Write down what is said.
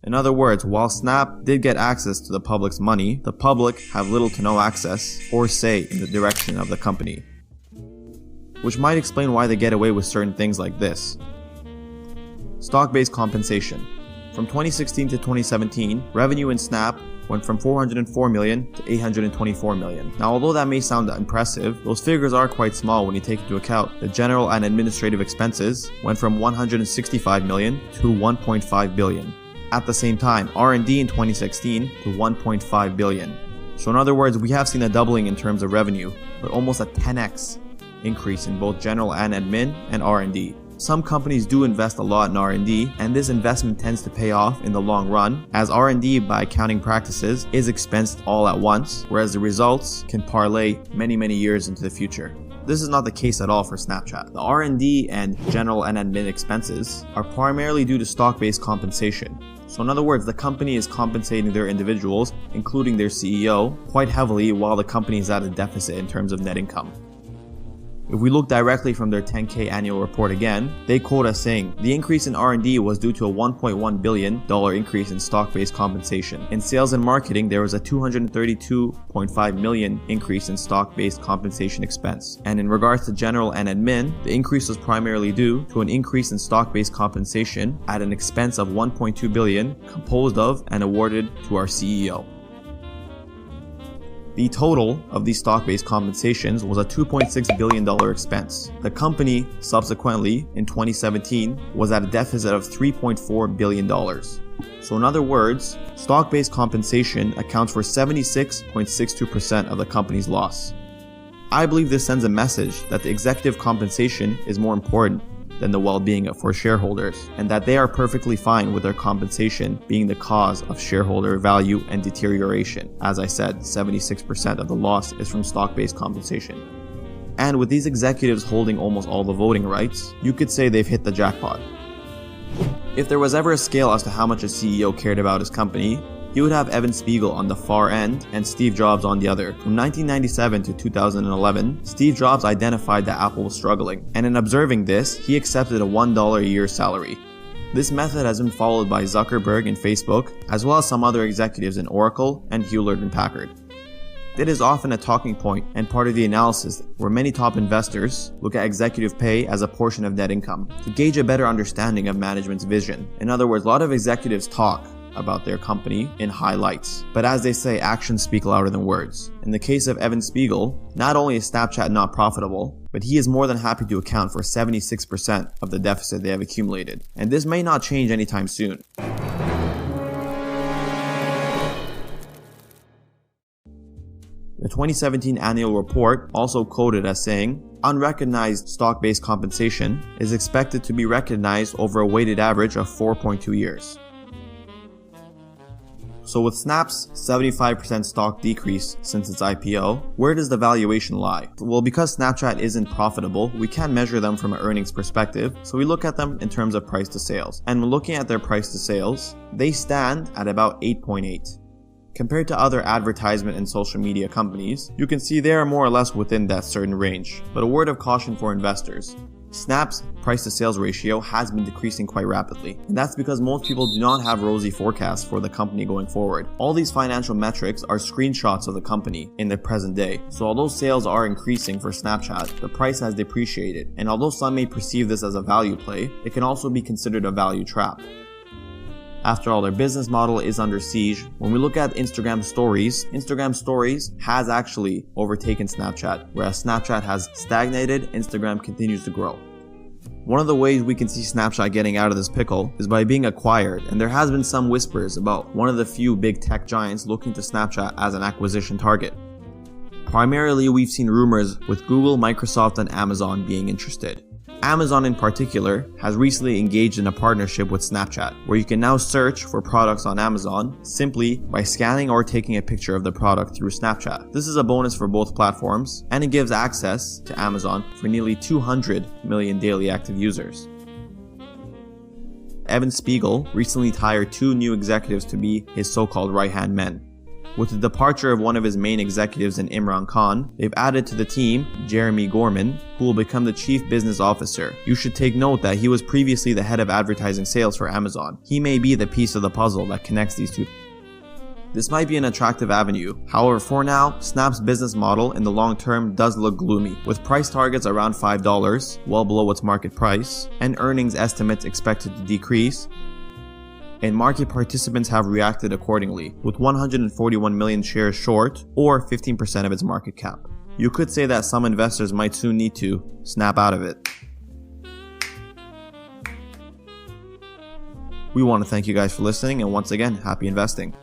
In other words, while Snap did get access to the public's money, the public have little to no access or say in the direction of the company. Which might explain why they get away with certain things like this. Stock-based compensation. From 2016 to 2017, revenue in Snap went from $404 million to $824 million. Now, although that may sound impressive, those figures are quite small when you take into account the general and administrative expenses went from $165 million to $1.5 billion. At the same time, R&D in 2016 to $1.5 billion. So in other words, we have seen a doubling in terms of revenue, but almost a 10x increase in both general and admin and R&D. Some companies do invest a lot in R&D, and this investment tends to pay off in the long run, as R&D by accounting practices is expensed all at once, whereas the results can parlay many years into the future. This is not the case at all for Snapchat. The R&D and general and admin expenses are primarily due to stock-based compensation. So in other words, the company is compensating their individuals, including their CEO, quite heavily while the company is at a deficit in terms of net income. If we look directly from their 10K annual report again, they quote us saying, the increase in R&D was due to a $1.1 billion increase in stock-based compensation. In sales and marketing, there was a $232.5 million increase in stock-based compensation expense. And in regards to general and admin, the increase was primarily due to an increase in stock-based compensation at an expense of $1.2 billion composed of and awarded to our CEO. The total of these stock-based compensations was a $2.6 billion expense. The company, subsequently, in 2017, was at a deficit of $3.4 billion. So in other words, stock-based compensation accounts for 76.62% of the company's loss. I believe this sends a message that the executive compensation is more important than the well-being for shareholders, and that they are perfectly fine with their compensation being the cause of shareholder value and deterioration. As I said, 76% of the loss is from stock-based compensation. And with these executives holding almost all the voting rights, you could say they've hit the jackpot. If there was ever a scale as to how much a CEO cared about his company, he would have Evan Spiegel on the far end and Steve Jobs on the other. From 1997 to 2011, Steve Jobs identified that Apple was struggling, and in observing this, he accepted a $1 a year salary. This method has been followed by Zuckerberg in Facebook, as well as some other executives in Oracle and Hewlett & Packard. It is often a talking point and part of the analysis where many top investors look at executive pay as a portion of net income to gauge a better understanding of management's vision. In other words, a lot of executives talk about their company in highlights, but as they say, actions speak louder than words. In the case of Evan Spiegel, not only is Snapchat not profitable, but he is more than happy to account for 76% of the deficit they have accumulated, and this may not change anytime soon. The 2017 annual report also quoted as saying, unrecognized stock-based compensation is expected to be recognized over a weighted average of 4.2 years. So with Snap's 75% stock decrease since its IPO, where does the valuation lie? Well, because Snapchat isn't profitable, we can't measure them from an earnings perspective, so we look at them in terms of price to sales. And when looking at their price to sales, they stand at about 8.8. Compared to other advertisement and social media companies, you can see they are more or less within that certain range. But a word of caution for investors. Snap's price to sales ratio has been decreasing quite rapidly, and that's because most people do not have rosy forecasts for the company going forward. All these financial metrics are screenshots of the company in the present day. So although sales are increasing for Snapchat, the price has depreciated, and although some may perceive this as a value play, it can also be considered a value trap. After all, their business model is under siege. When we look at Instagram Stories has actually overtaken Snapchat, whereas Snapchat has stagnated, Instagram continues to grow. One of the ways we can see Snapchat getting out of this pickle is by being acquired, and there has been some whispers about one of the few big tech giants looking to Snapchat as an acquisition target. Primarily, we've seen rumors with Google, Microsoft, and Amazon being interested. Amazon in particular has recently engaged in a partnership with Snapchat, where you can now search for products on Amazon simply by scanning or taking a picture of the product through Snapchat. This is a bonus for both platforms, and it gives access to Amazon for nearly 200 million daily active users. Evan Spiegel recently hired 2 new executives to be his so-called right-hand men. With the departure of one of his main executives in Imran Khan, they've added to the team Jeremy Gorman, who will become the chief business officer. You should take note that he was previously the head of advertising sales for Amazon. He may be the piece of the puzzle that connects these two. This might be an attractive avenue. However, for now, Snap's business model in the long term does look gloomy, with price targets around $5, well below its market price, and earnings estimates expected to decrease, and market participants have reacted accordingly, with 141 million shares short, or 15% of its market cap. You could say that some investors might soon need to snap out of it. We want to thank you guys for listening, and once again, happy investing.